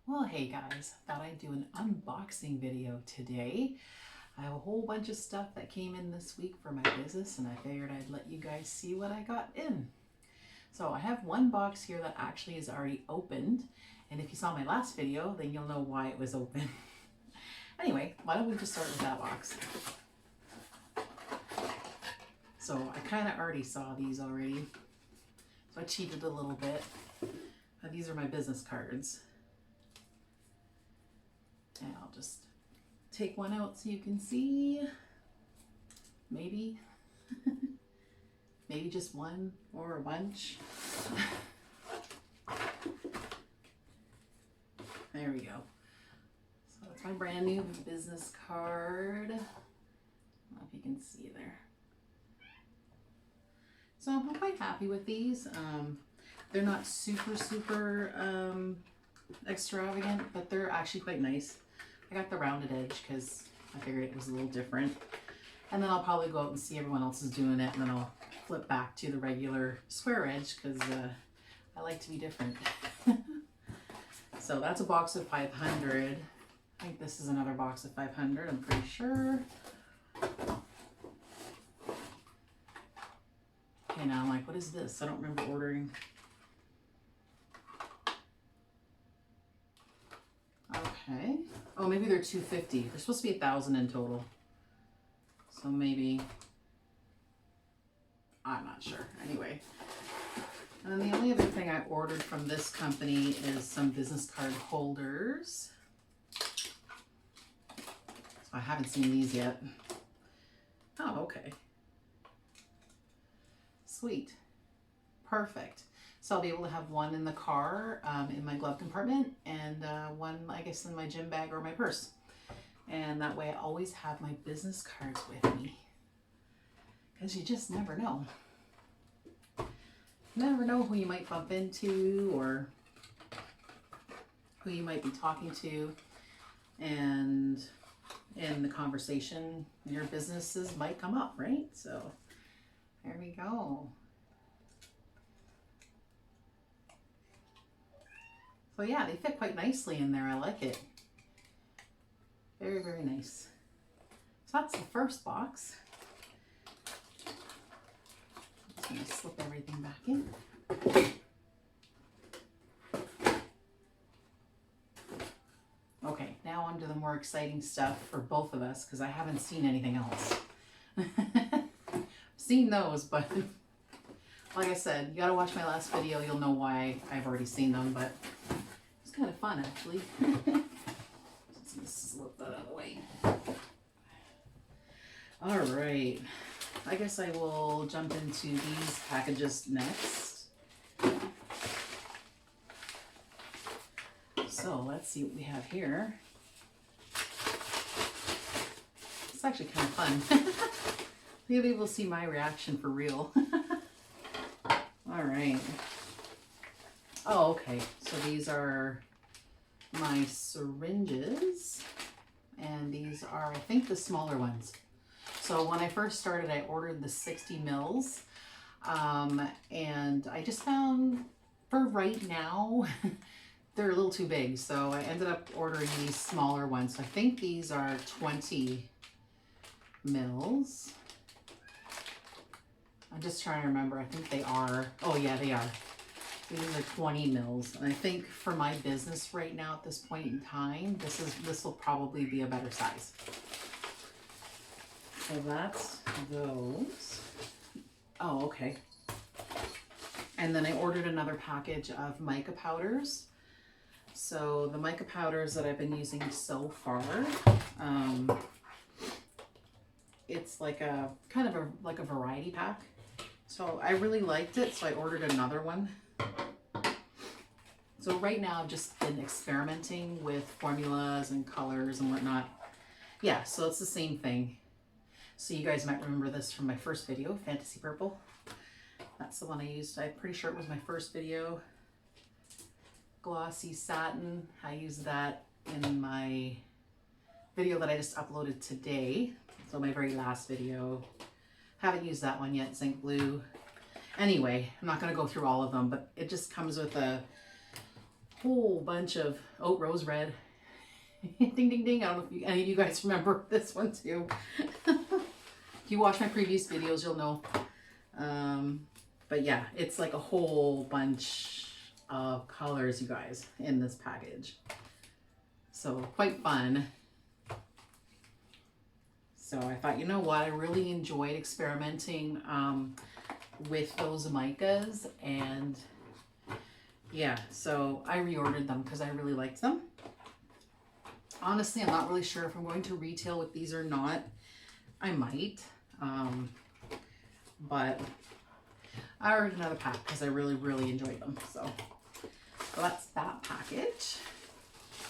Well, hey guys, thought I'd do an unboxing video today. I have a whole bunch of stuff that came in this week for my business, and I figured I'd let you guys see what I got in. So I have one box here that actually is already opened, and if you saw my last video, then you'll know why it was open. Anyway, why don't we just start with that box? So I kind of already saw these already, so I cheated a little bit. These are my business cards. And I'll just take one out so you can see. Maybe. Maybe just one or a bunch. There we go. So that's my brand new business card. I don't know if you can see there. So I'm quite happy with these. They're not super extravagant, but they're actually quite nice. I got the rounded edge because I figured it was a little different. And then I'll probably go out and see everyone else is doing it, and then I'll flip back to the regular square edge because I like to be different. So that's a box of 500. I think this is another box of 500, I'm pretty sure. Okay, now I'm like, what is this? I don't remember ordering. Okay. Oh, maybe they're 250. They're supposed to be 1,000 in total. So maybe, I'm not sure. Anyway. And then the only other thing I ordered from this company is some business card holders. So I haven't seen these yet. Oh, okay. Sweet. Perfect. So I'll be able to have one in the car, in my glove compartment, and one, I guess, in my gym bag or my purse. And that way I always have my business cards with me. Because you just never know. Never know who you might bump into or who you might be talking to. And in the conversation, your businesses might come up, right? So there we go. So yeah, they fit quite nicely in there. I like it. Very nice. So that's the first box. I'm just gonna slip everything back in. Okay, now on to the more exciting stuff for both of us because I haven't seen anything else. Seen those, but like I said, you gotta watch my last video. You'll know why I've already seen them, but it's kind of fun actually. Let's slip that out of the way. All right, I guess I will jump into these packages next. So let's see what we have here. It's actually kind of fun. You'll be able to see my reaction for real. All right. Oh, okay. So these are my syringes, and these are, I think, the smaller ones. So when I first started, I ordered the 60 mils, and I just found for right now, they're a little too big. So I ended up ordering these smaller ones. So I think these are 20 mils. I'm just trying to remember. I think they are. Oh yeah, they are. These are 20 mils. And I think for my business right now at this point in time, this will probably be a better size. So that's those. Oh, okay. And then I ordered another package of mica powders. So the mica powders that I've been using so far, it's like a kind of like a variety pack. So I really liked it, so I ordered another one. So right now I've just been experimenting with formulas and colors and whatnot. Yeah, so it's the same thing. So you guys might remember this from my first video, Fantasy Purple. That's the one I used. I'm pretty sure it was my first video. Glossy satin. I used that in my video that I just uploaded today. So my very last video. Haven't used that one yet, Zinc Blue. Anyway, I'm not going to go through all of them, but it just comes with a whole bunch of, oh, rose red. Ding, ding, ding. I don't know if any of you guys remember this one too. If you watch my previous videos, you'll know. But yeah, it's like a whole bunch of colors, you guys, in this package. So quite fun. So I thought, you know what, I really enjoyed experimenting with those micas, and yeah, so I reordered them because I really liked them. Honestly, I'm not really sure if I'm going to retail with these or not. I might, but I ordered another pack because I really, really enjoyed them. So that's that package.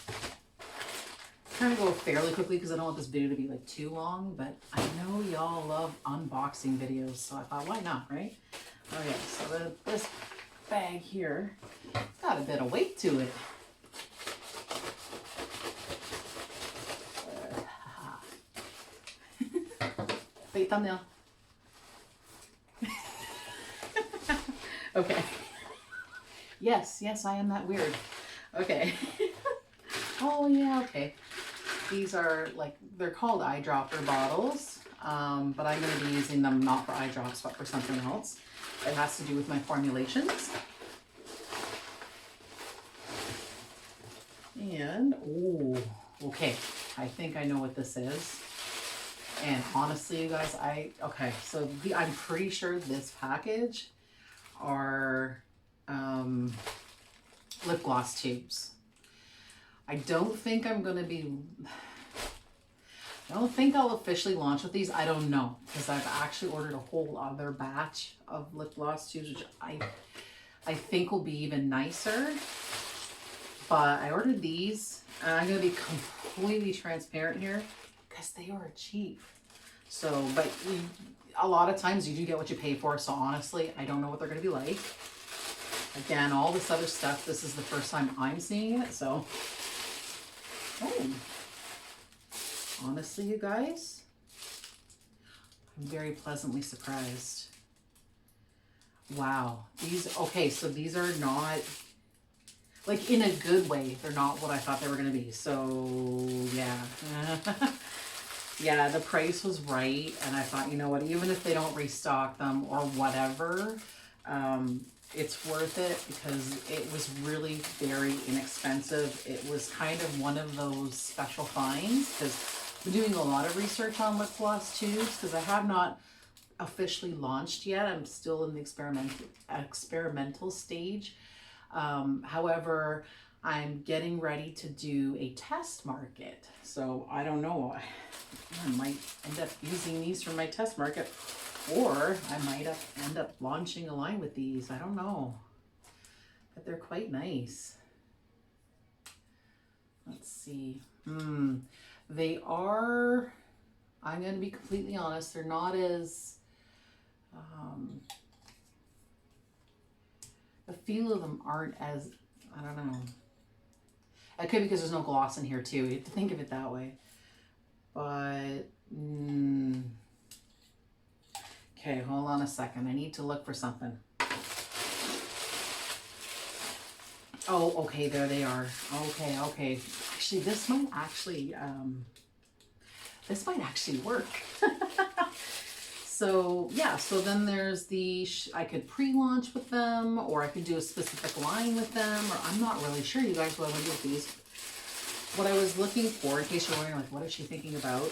I'm trying to go fairly quickly because I don't want this video to be like too long, but I know y'all love unboxing videos, so I thought, why not, right? Okay, so this bag here got a bit of weight to it. Wait, thumbnail. Okay. Yes, I am that weird. Okay. Oh yeah, okay. These are like, they're called eyedropper bottles, but I'm going to be using them not for eye drops, but for something else. It has to do with my formulations. And, oh, okay. I think I know what this is. And honestly, you guys, okay, so I'm pretty sure this package are lip gloss tubes. I don't think I'll officially launch with these. I don't know, because I've actually ordered a whole other batch of lip gloss tubes, which I think will be even nicer. But I ordered these, and I'm going to be completely transparent here, because they are cheap. So, but a lot of times you do get what you pay for. So honestly, I don't know what they're going to be like. Again, all this other stuff, this is the first time I'm seeing it. So, oh, honestly, you guys, I'm very pleasantly surprised. Wow. Okay, so these are not, like, in a good way, they're not what I thought they were going to be. So, yeah. Yeah, the price was right, and I thought, you know what, even if they don't restock them or whatever, it's worth it because it was really very inexpensive. It was kind of one of those special finds because I'm doing a lot of research on lip gloss tubes because I have not officially launched yet. I'm still in the experimental stage. However, I'm getting ready to do a test market. So I don't know. I might end up using these for my test market, or I might end up launching a line with these. I don't know. But they're quite nice. Let's see. They are, I'm going to be completely honest, they're not as, the feel of them aren't as, I don't know. It could be because there's no gloss in here too. You have to think of it that way. But, okay, hold on a second. I need to look for something. Oh, okay, there they are. Okay. Actually, this might actually work. So, yeah, so then there's the, I could pre-launch with them, or I could do a specific line with them, or I'm not really sure, you guys, what I'm going to do with these. What I was looking for, in case you're wondering, like, what is she thinking about?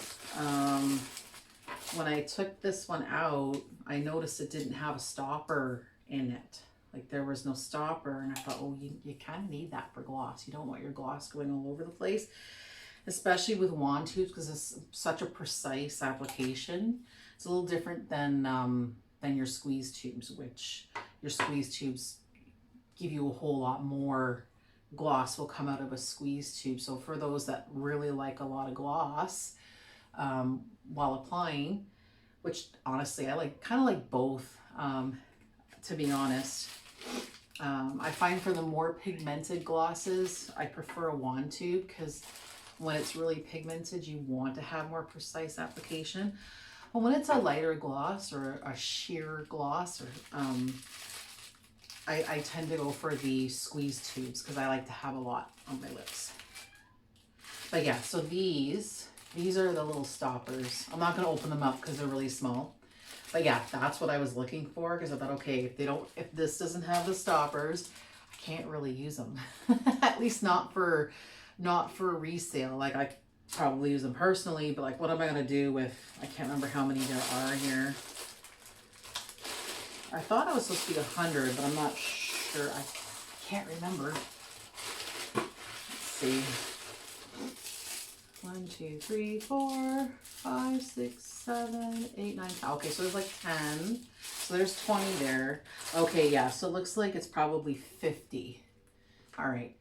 When I took this one out, I noticed it didn't have a stopper in it. Like, there was no stopper, and I thought, oh, you kind of need that for gloss. You don't want your gloss going all over the place, especially with wand tubes, because it's such a precise application. It's a little different than your squeeze tubes, which your squeeze tubes give you a whole lot more gloss will come out of a squeeze tube. So for those that really like a lot of gloss while applying, which honestly I kind of like both, to be honest. I find for the more pigmented glosses, I prefer a wand tube because when it's really pigmented, you want to have more precise application. But when it's a lighter gloss or a sheer gloss, or I tend to go for the squeeze tubes because I like to have a lot on my lips. But yeah, so these are the little stoppers. I'm not going to open them up because they're really small. But yeah, that's what I was looking for because I thought, okay, if this doesn't have the stoppers, I can't really use them. At least not for resale. Like I probably use them personally, but like what am I going to do with, I can't remember how many there are here. I thought it was supposed to be 100, but I'm not sure. I can't remember. Let's see. 1, 2, 3, 4, 5, 6, 7, 8, 9, 10. Okay, so there's like 10. So there's 20 there. Okay, yeah, so it looks like it's probably 50. All right.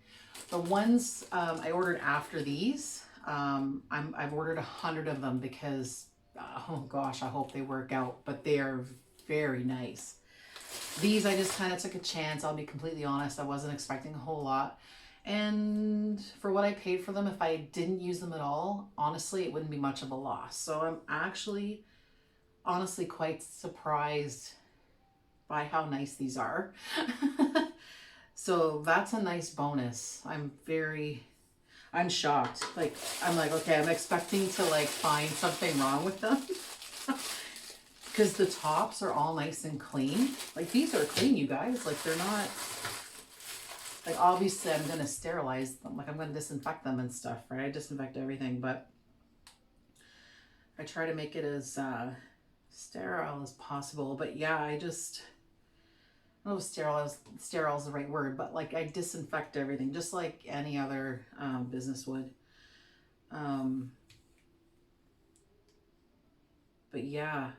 The ones I ordered after these, I've ordered 100 of them because, oh gosh, I hope they work out, but they are very nice. These I just kind of took a chance. I'll be completely honest. I wasn't expecting a whole lot. And for what I paid for them, if I didn't use them at all, honestly, it wouldn't be much of a loss. So I'm actually, honestly, quite surprised by how nice these are. So that's a nice bonus. I'm shocked. Like, I'm like, okay, I'm expecting to like find something wrong with them. Because the tops are all nice and clean. Like these are clean, you guys. Like they're not, like obviously I'm going to sterilize them. Like I'm going to disinfect them and stuff, right? I disinfect everything, but I try to make it as sterile as possible. But yeah, I don't know if sterile is the right word, but like I disinfect everything just like any other business would. But yeah,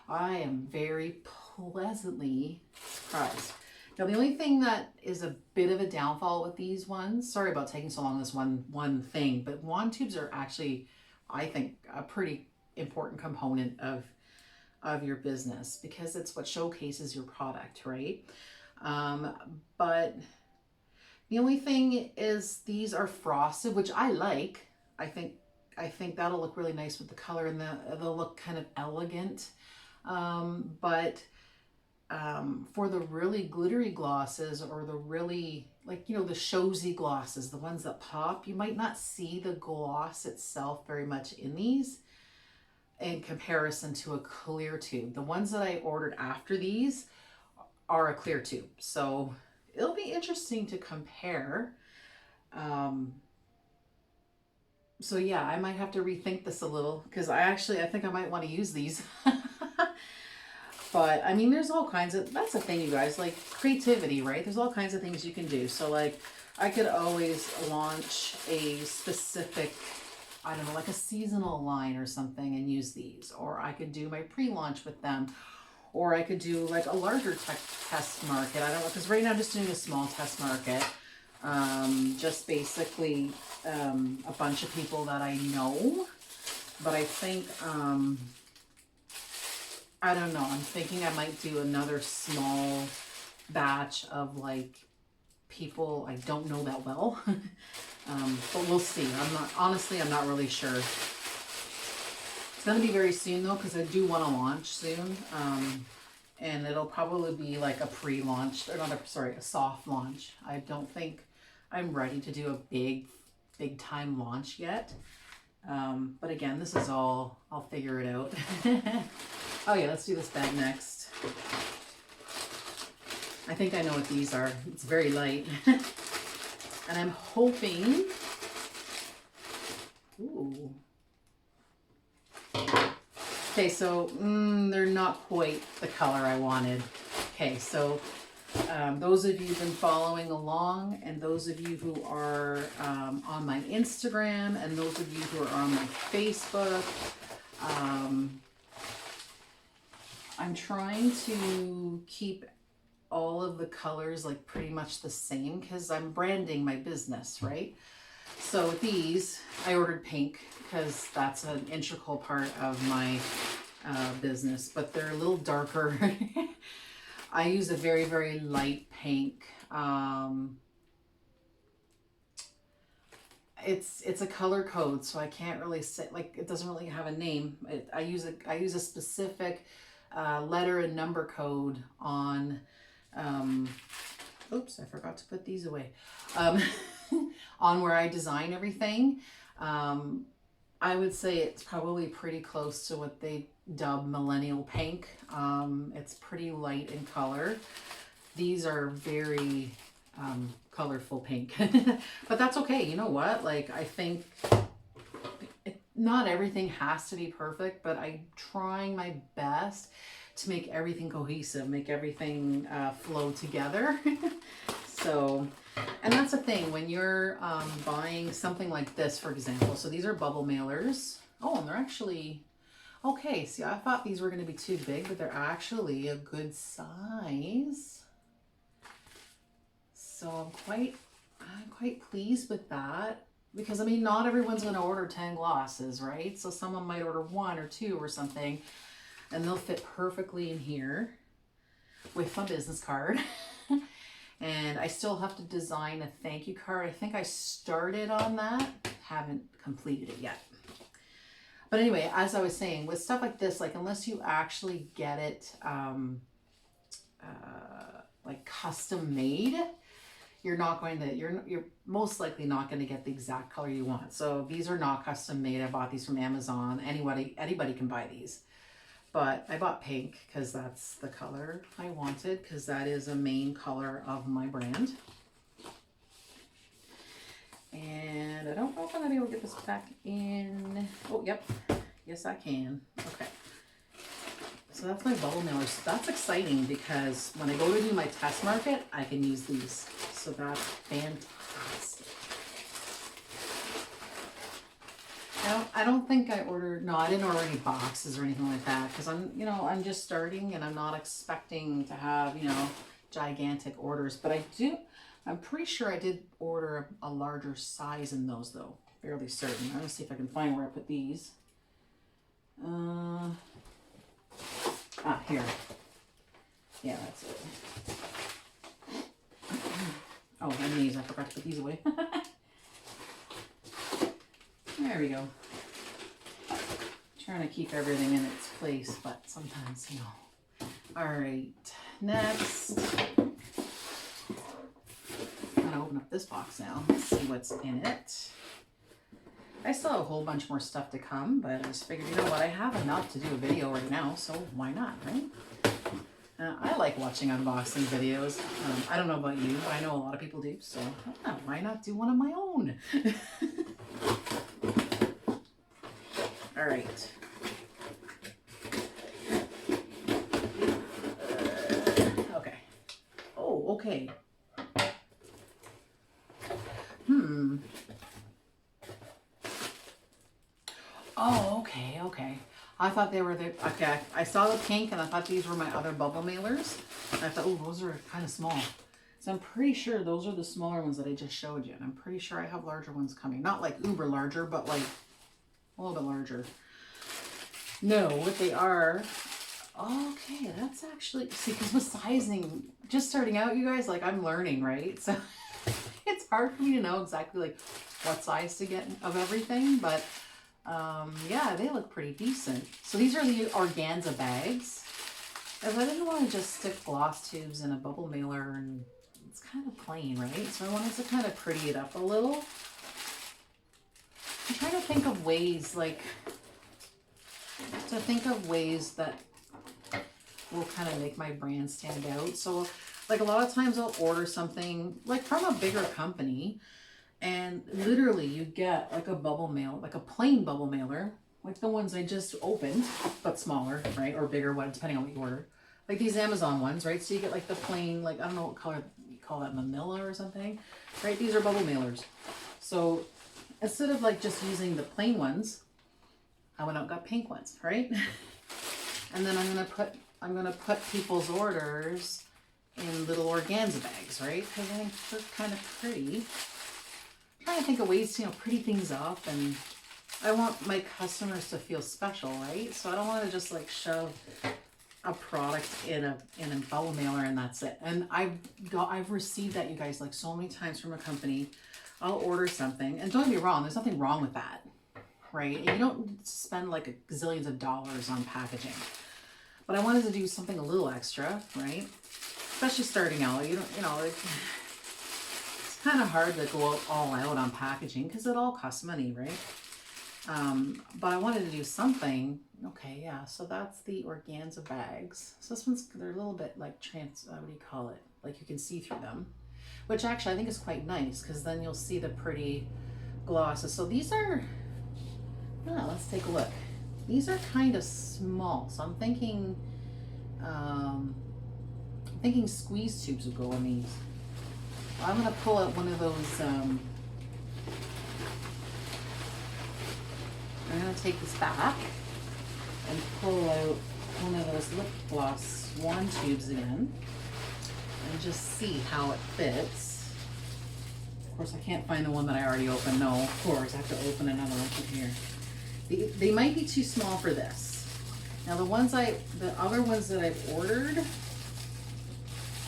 I am very pleasantly surprised. Now the only thing that is a bit of a downfall with these ones, sorry about taking so long on this one thing, but wand tubes are actually, I think, a pretty important component of your business because it's what showcases your product, right? But the only thing is these are frosted, which I like. I think that'll look really nice with the color and they'll look kind of elegant. But for the really glittery glosses or the really, like, you know, the showy glosses, the ones that pop, you might not see the gloss itself very much in these in comparison to a clear tube. The ones that I ordered after these are a clear tube. So it'll be interesting to compare. So yeah, I might have to rethink this a little because I think I might want to use these. But I mean, there's all kinds of, that's the thing, you guys, like creativity, right? There's all kinds of things you can do. So like I could always launch a specific, I don't know, like a seasonal line or something and use these, or I could do my pre-launch with them, or I could do like a larger test market. I don't know, because right now I'm just doing a small test market. Just basically a bunch of people that I know, but I think, I don't know, I'm thinking I might do another small batch of like people I don't know that well. But we'll see. I'm not really sure. It's going to be very soon though, because I do want to launch soon. And it'll probably be like a pre-launch, or not a soft launch. I don't think I'm ready to do a big time launch yet. But again, this is all, I'll figure it out. Oh yeah, let's do this bag next. I think I know what these are. It's very light. And I'm hoping, ooh. Okay, so they're not quite the color I wanted. Okay, so those of you who've been following along, and those of you who are on my Instagram, and those of you who are on my Facebook, I'm trying to keep all of the colors like pretty much the same because I'm branding my business, right? So these, I ordered pink because that's an integral part of my business, but they're a little darker. I use a very, very light pink. It's a color code, so I can't really say, like, it doesn't really have a name. I use a specific letter and number code on Oops, I forgot to put these away. On where I design everything. I would say it's probably pretty close to what they dub millennial pink. It's pretty light in color. These are very colorful pink, but that's okay. You know what? Like, I think not everything has to be perfect, but I'm trying my best to make everything cohesive, make everything flow together. So, and that's the thing when you're buying something like this, for example. So these are bubble mailers. Oh, and they're actually, okay, see, I thought these were going to be too big, but they're actually a good size. So I'm quite pleased with that, because I mean, not everyone's going to order 10 glosses, right? So someone might order 1 or 2 or something, and they'll fit perfectly in here with my business card. And I still have to design a thank you card. I think I started on that, haven't completed it yet. But anyway, as I was saying, with stuff like this, like unless you actually get it like custom made, you're not going to, you're most likely not going to get the exact color you want. So these are not custom made. I bought these from Amazon. Anybody can buy these. But I bought pink because that's the color I wanted, because that is a main color of my brand. And I don't know if I'm going to be able to get this back in. Oh, yep. Yes, I can. Okay. So that's my bubble mailers. That's exciting because when I go to do my test market, I can use these. So that's fantastic. I don't think I ordered, no, I didn't order any boxes or anything like that, because I'm just starting and I'm not expecting to have, gigantic orders, but I'm pretty sure I did order a larger size in those though, fairly certain. I'm gonna see if I can find where I put these. Here. Yeah, that's it. Oh, and these, I forgot to put these away. There we go. Trying to keep everything in its place, but sometimes, All right, next. I'm gonna open up this box now. Let's see what's in it. I still have a whole bunch more stuff to come, but I just figured, you know what, I have enough to do a video right now, so why not, right? I like watching unboxing videos. I don't know about you, but I know a lot of people do, so why not do one of my own? All right. Okay. Oh, okay. Oh, okay. I thought they were okay, I saw the pink and I thought these were my other bubble mailers. And I thought, oh, those are kind of small. So I'm pretty sure those are the smaller ones that I just showed you. And I'm pretty sure I have larger ones coming. Not like uber larger, but like a little bit larger. No, what they are, okay, that's actually, see, because with sizing, just starting out, you guys, like I'm learning, right? So it's hard for me to know exactly like what size to get of everything, but yeah, they look pretty decent. So these are the organza bags. As I didn't want to just stick gloss tubes in a bubble mailer, and it's kind of plain, right? So I wanted to kind of pretty it up a little. I'm trying to think of ways, that will kind of make my brand stand out. So like a lot of times I'll order something like from a bigger company, and literally you get like a bubble mail, like a plain bubble mailer, like the ones I just opened, but smaller, right? Or bigger, depending on what you order. Like these Amazon ones, right? So you get like the plain, like I don't know what color you call that, manila or something, right? These are bubble mailers. So instead of like just using the plain ones, I went out and got pink ones, right? And then I'm gonna put people's orders in little organza bags, right? Because I think they're kind of pretty. I'm trying to think of ways to, pretty things up, and I want my customers to feel special, right? So I don't want to just like shove a product in a bubble mailer and that's it. And I've received that, you guys, like so many times from a company. I'll order something, and don't get me wrong, there's nothing wrong with that, right? And you don't spend like gazillions of dollars on packaging. But I wanted to do something a little extra, right? especially starting out. It's kind of hard to go all out on packaging because it all costs money, right? But I wanted to do something. Okay, yeah, so that's the organza bags. So this one's, they're a little bit like what do you call it? Like you can see through them, which actually I think is quite nice because then you'll see the pretty glosses. So these are, let's take a look. These are kind of small, so I'm thinking squeeze tubes would go in these. I'm gonna pull out one of those. I'm gonna take this back and pull out one of those lip gloss wand tubes again, and just see how it fits. Of course, I can't find the one that I already opened. No, of course, I have to open another one from here. They might be too small for this. Now the other ones that I've ordered,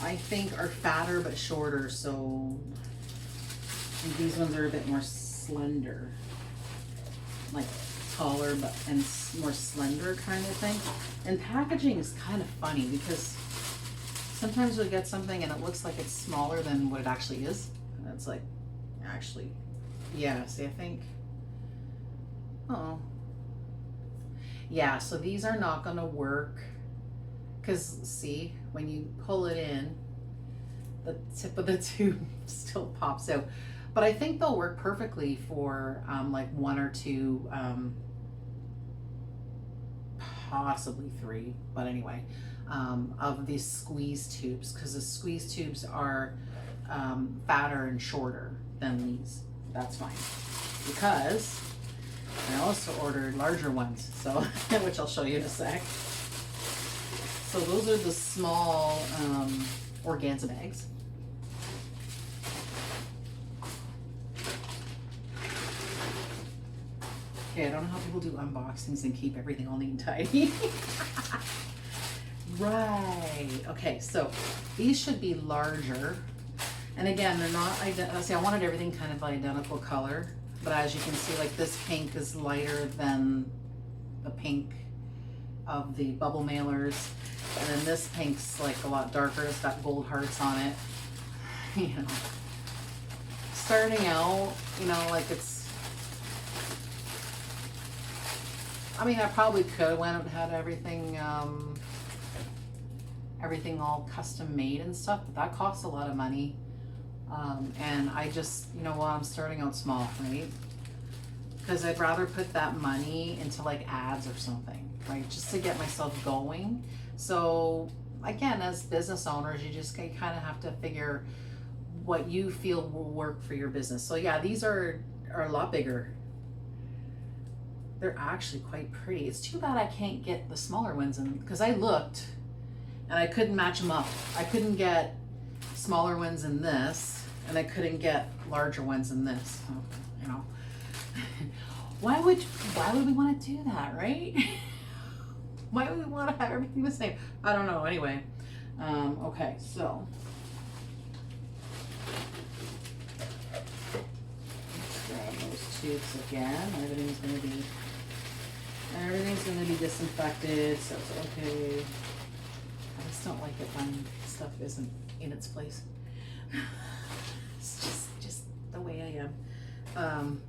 I think are fatter but shorter, so I think these ones are a bit more slender, like taller but and more slender kind of thing. And packaging is kind of funny because sometimes you'll get something and it looks like it's smaller than what it actually is, and it's like, actually, yeah. See, I think, oh, yeah. So these are not gonna work. Because see, when you pull it in, the tip of the tube still pops out. But I think they'll work perfectly for like 1 or 2, possibly 3, but anyway, of these squeeze tubes, because the squeeze tubes are fatter and shorter than these. That's fine. Because I also ordered larger ones, so which I'll show you in a sec. So those are the small organza bags. Okay, I don't know how people do unboxings and keep everything all neat and tidy. Right. Okay, so these should be larger. And again, they're not see, I wanted everything kind of identical color, but as you can see, like this pink is lighter than the pink of the bubble mailers. And then this pink's like a lot darker. It's got gold hearts on it. You know, starting out, like it's, I mean, I probably could have went and had everything all custom made and stuff, but that costs a lot of money. And I just, I'm starting out small, right? Because I'd rather put that money into like ads or something, right? Just to get myself going. So again, as business owners, you just kind of have to figure what you feel will work for your business. So yeah, these are a lot bigger. They're actually quite pretty. It's too bad I can't get the smaller ones in, because I looked and I couldn't match them up. I couldn't get smaller ones in this, and I couldn't get larger ones in this. Why would we want to do that, right? Why would we want to have everything the same? I don't know. Anyway, okay, so let's grab those tubes again. Everything's gonna be disinfected, so it's okay. I just don't like it when stuff isn't in its place. It's just the way I am.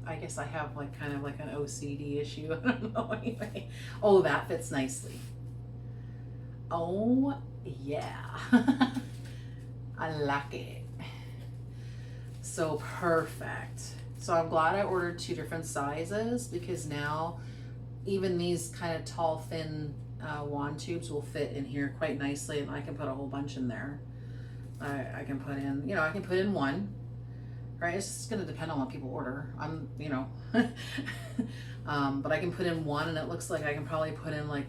I guess I have like kind of like an OCD issue. I don't know. Anyway, oh, that fits nicely. Oh yeah, I like it. So perfect. So I'm glad I ordered 2 different sizes, because now even these kind of tall, thin wand tubes will fit in here quite nicely, and I can put a whole bunch in there. I can put in, I can put in 1. Right, it's just gonna depend on what people order. But I can put in 1, and it looks like I can probably put in like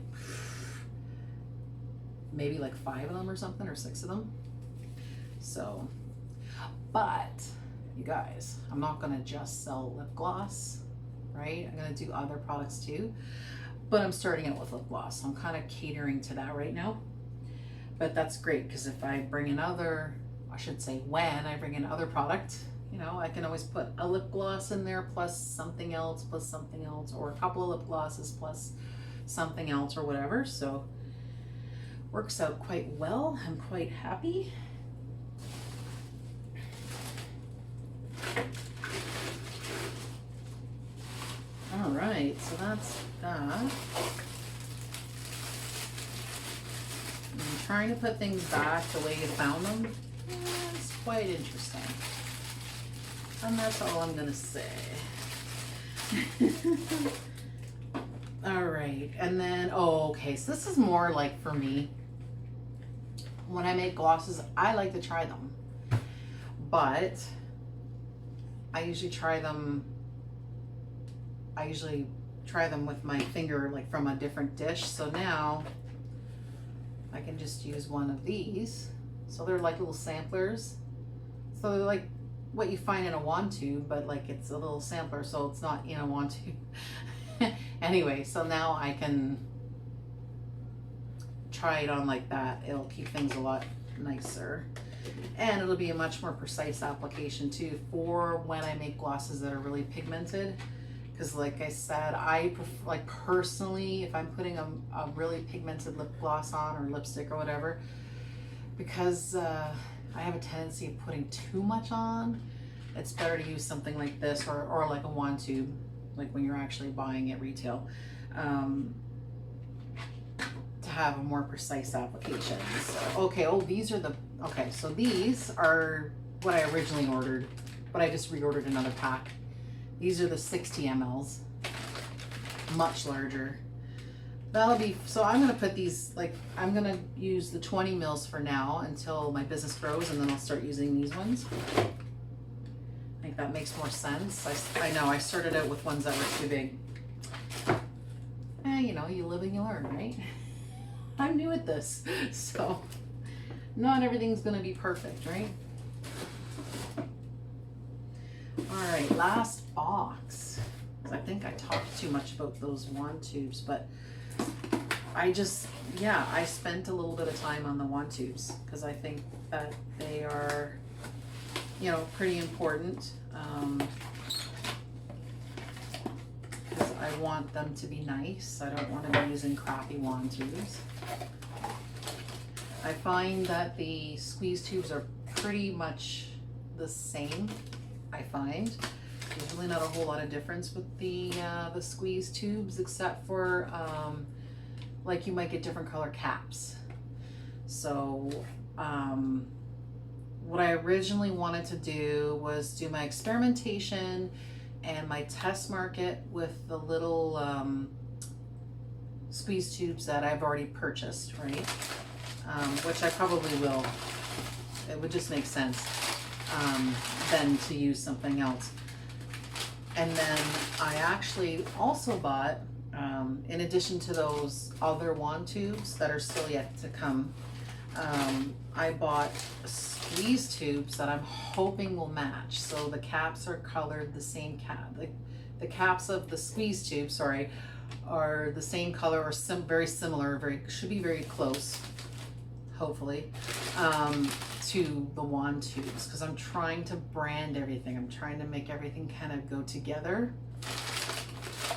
maybe like 5 of them or something, or 6 of them. So, but you guys, I'm not gonna just sell lip gloss, right? I'm gonna do other products too, but I'm starting out with lip gloss. So I'm kind of catering to that right now. But that's great, because if I bring in when I bring in other product, I can always put a lip gloss in there plus something else, or a couple of lip glosses plus something else, or whatever. So works out quite well. I'm quite happy. All right, so that's that. I'm trying to put things back the way you found them. It's quite interesting. And that's all I'm gonna say. All right, and then, oh, okay, so this is more like for me. When I make glosses, I like to try them. But I usually try them with my finger, like from a different dish. So now I can just use one of these. So they're like little samplers. So they're like what you find in a wand tube, but like it's a little sampler, so it's not in a wand tube. Anyway, so now I can try it on like that. It'll keep things a lot nicer. And it'll be a much more precise application too for when I make glosses that are really pigmented. Because like I said, like personally, if I'm putting a really pigmented lip gloss on or lipstick or whatever, because I have a tendency of putting too much on, it's better to use something like this or like a wand tube, like when you're actually buying at retail, to have a more precise application. So, okay, okay, so these are what I originally ordered, but I just reordered another pack. These are the 60 mLs, much larger. That'll be, so I'm gonna put these, like, I'm gonna use the 20 mils for now until my business grows, and then I'll start using these ones. I think that makes more sense. I know I started out with ones that were too big. You know, you live and you learn, right? I'm new at this, so not everything's gonna be perfect, right? All right, last box. I think I talked too much about those wand tubes, but I spent a little bit of time on the wand tubes because I think that they are, you know, pretty important. Because I want them to be nice. I don't want to be using crappy wand tubes. I find that the squeeze tubes are pretty much the same. I find there's really not a whole lot of difference with the squeeze tubes, except for like you might get different color caps. So what I originally wanted to do was do my experimentation and my test market with the little squeeze tubes that I've already purchased, right? Which I probably will. It would just make sense than to use something else. And then I actually also bought, in addition to those other wand tubes that are still yet to come, I bought squeeze tubes that I'm hoping will match. So the caps are colored the same cap. The caps of the squeeze tube, sorry, are the same color or very similar, should be very close, hopefully, to the wand tubes, because I'm trying to brand everything. I'm trying to make everything kind of go together.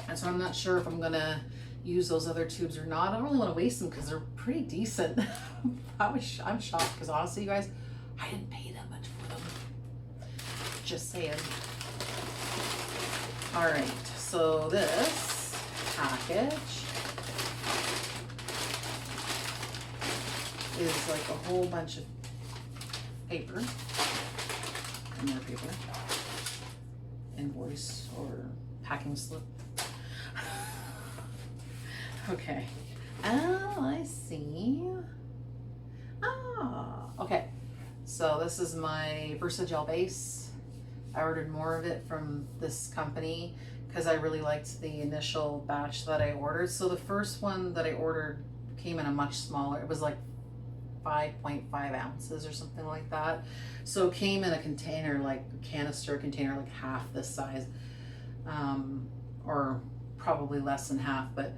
And so I'm not sure if I'm gonna use those other tubes or not. I don't really want to waste them because they're pretty decent. I'm shocked because honestly, you guys, I didn't pay that much for them. Just saying. All right, so this package is like a whole bunch of paper, and more paper, invoice or packing slip. Okay. Oh, I see. Ah, okay. So this is my Versagel base. I ordered more of it from this company because I really liked the initial batch that I ordered. So the first one that I ordered came in a much smaller, it was like 5.5 ounces or something like that. So it came in a container, like a canister container, like half this size, or probably less than half, but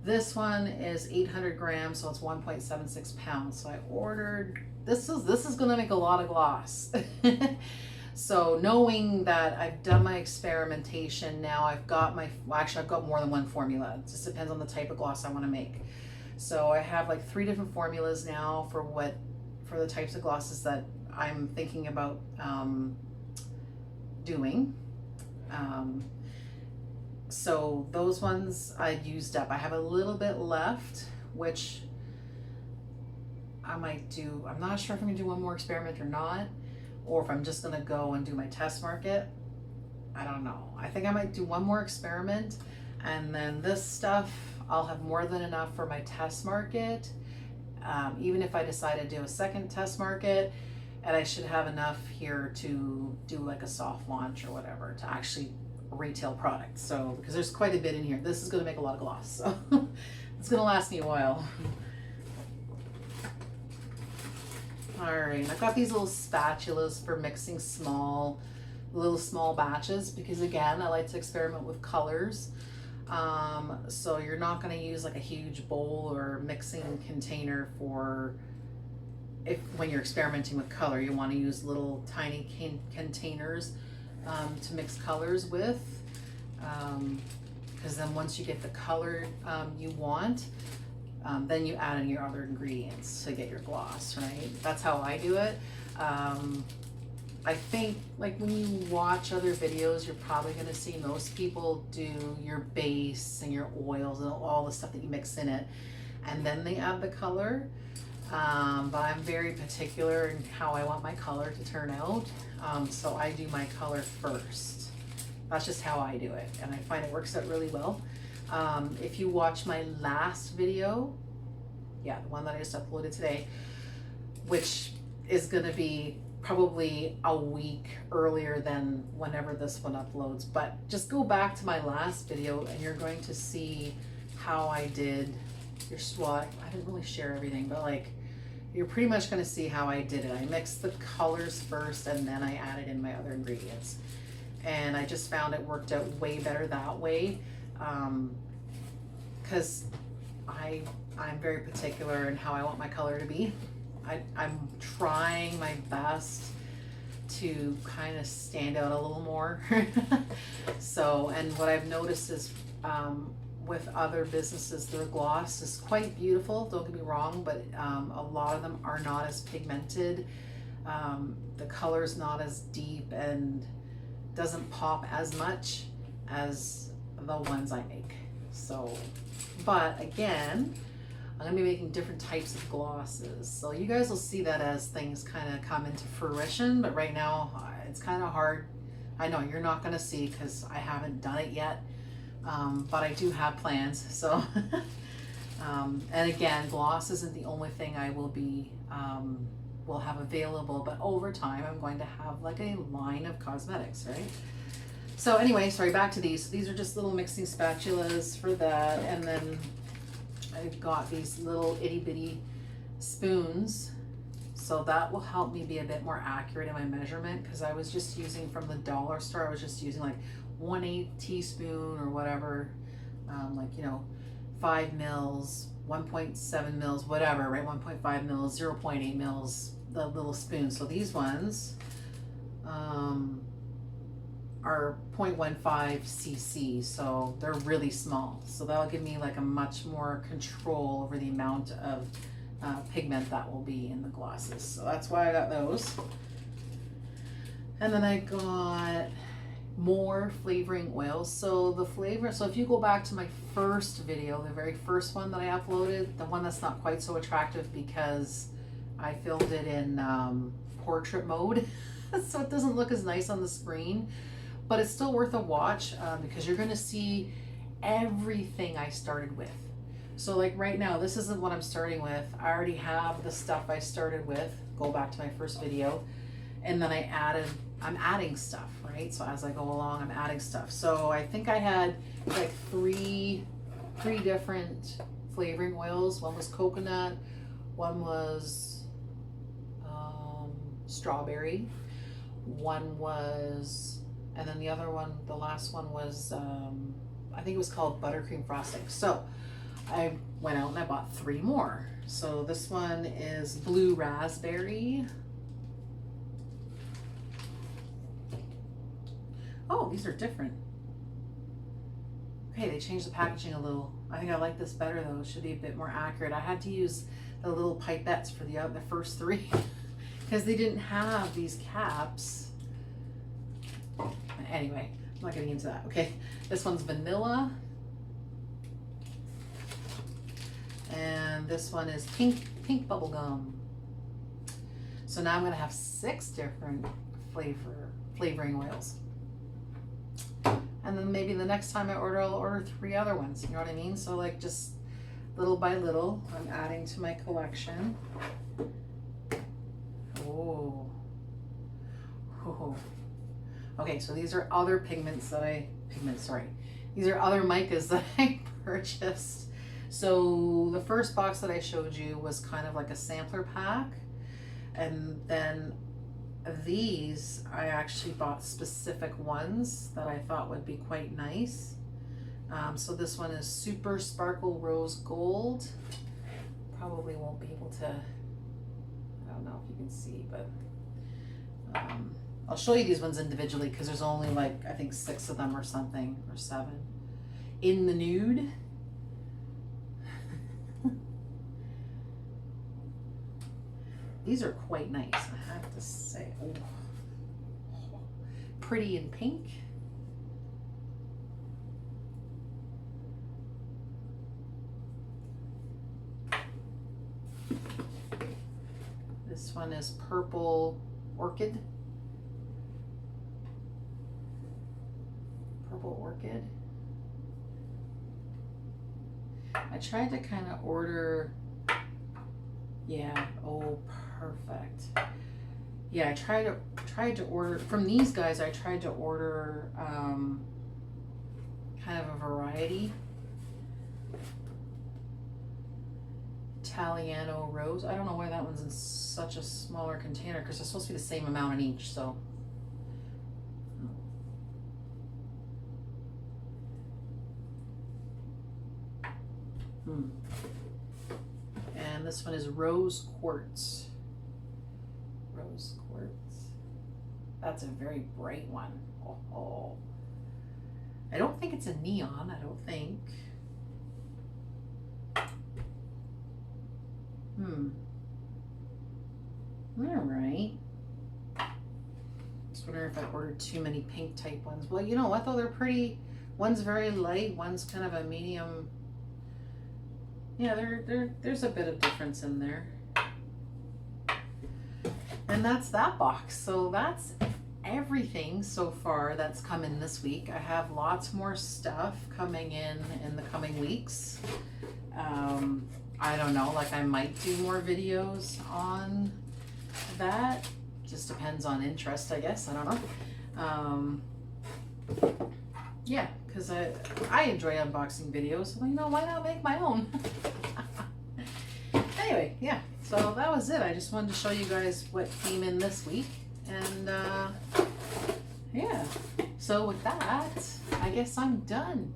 this one is 800 grams, so it's 1.76 pounds. So I ordered, this is gonna make a lot of gloss. So knowing that I've done my experimentation, now I've got my, well, actually I've got more than one formula. It just depends on the type of gloss I wanna make. So I have like 3 different formulas now for the types of glosses that I'm thinking about doing. So those ones I used up. I have a little bit left, which I might do. I'm not sure if I'm gonna do one more experiment or not, or if I'm just gonna go and do my test market. I don't know. I think I might do one more experiment, and then this stuff I'll have more than enough for my test market. Even if I decide to do a second test market, and I should have enough here to do like a soft launch or whatever to actually retail product. So because there's quite a bit in here. This is going to make a lot of gloss, so it's going to last me a while. All right, I've got these little spatulas for mixing small batches because again, I like to experiment with colors. So you're not going to use like a huge bowl or mixing container for when you're experimenting with color. You want to use little tiny containers to mix colors with, because then once you get the color you want, then you add in your other ingredients to get your gloss, right? That's how I do it. I think like when you watch other videos, you're probably going to see most people do your base and your oils and all the stuff that you mix in it, and then they add the color. But I'm very particular in how I want my color to turn out. So I do my color first. That's just how I do it, and I find it works out really well. If you watch my last video, yeah, the one that I just uploaded today, which is going to be probably a week earlier than whenever this one uploads, but just go back to my last video and you're going to see how I did your swatch. I didn't really share everything, but like you're pretty much going to see how I did it. I mixed the colors first and then I added in my other ingredients, and I just found it worked out way better that way, because I'm very particular in how I want my color to be. I'm trying my best to kind of stand out a little more. So, and what I've noticed is with other businesses, their gloss is quite beautiful, don't get me wrong, but a lot of them are not as pigmented. The color's not as deep and doesn't pop as much as the ones I make. So, but again, I'm going to be making different types of glosses. So you guys will see that as things kind of come into fruition, but right now it's kind of hard. I know you're not going to see because I haven't done it yet, but I do have plans. So, and again, gloss isn't the only thing I will be, will have available, but over time I'm going to have like a line of cosmetics, right? So anyway, sorry, back to these. These are just little mixing spatulas for that, and then I've got these little itty bitty spoons, so that will help me be a bit more accurate in my measurement, because I was just using from the dollar store, I was just using like 1/8 teaspoon or whatever, like, you know, 5 mils, 1.7 mils, whatever, right? 1.5 mils, 0.8 mils, the little spoon. So these ones are 0.15 cc, so they're really small. So that'll give me like a much more control over the amount of pigment that will be in the glosses. So that's why I got those. And then I got more flavoring oils. So the flavor, so if you go back to my first video, the very first one that I uploaded, the one that's not quite so attractive because I filmed it in portrait mode, so it doesn't look as nice on the screen. But it's still worth a watch because you're going to see everything I started with. So like right now, this isn't what I'm starting with. I already have the stuff I started with. Go back to my first video. And then I'm adding stuff, right? So as I go along, I'm adding stuff. So I think I had like three different flavoring oils. One was coconut, one was strawberry, one was, and then the other one, the last one was, I think it was called buttercream frosting. So I went out and I bought 3 more. So this one is blue raspberry. Oh, these are different. Hey, they changed the packaging a little. I think I like this better though. It should be a bit more accurate. I had to use the little pipettes for the first three because they didn't have these caps. Anyway, I'm not getting into that. Okay, this one's vanilla. And this one is pink bubble gum. So now I'm gonna have 6 different flavoring oils. And then maybe the next time I order, I'll order 3 other ones. You know what I mean? So like just little by little, I'm adding to my collection. Oh. Okay, so these are other these are other micas that I purchased. So the first box that I showed you was kind of like a sampler pack. And then these, I actually bought specific ones that I thought would be quite nice. So this one is Super Sparkle Rose Gold. Probably won't be able to, I don't know if you can see, but I'll show you these ones individually because there's only like, I think 6 of them or something, or 7. In the Nude. These are quite nice, I have to say. Oh. Pretty in pink. This one is Purple Orchid. Purple Orchid. I tried to kind of order, yeah, oh, perfect. Yeah, I tried to order from these guys. I tried to order kind of a variety. Italiano Rose. I don't know why that one's in such a smaller container because it's supposed to be the same amount in each. So. And this one is Rose Quartz. Rose Quartz. That's a very bright one. Oh. I don't think it's a neon, I don't think. Alright. Just wondering if I ordered too many pink type ones. Well, you know what though, they're pretty. One's very light, one's kind of a medium. Yeah, there's a bit of difference in there. And that's that box. So that's everything so far that's come in this week. I have lots more stuff coming in the coming weeks. I don't know, like I might do more videos on that. Just depends on interest, I guess. I don't know. Yeah, because I enjoy unboxing videos. So, you know, why not make my own? Anyway, yeah, so that was it. I just wanted to show you guys what came in this week. And, yeah. So with that, I guess I'm done.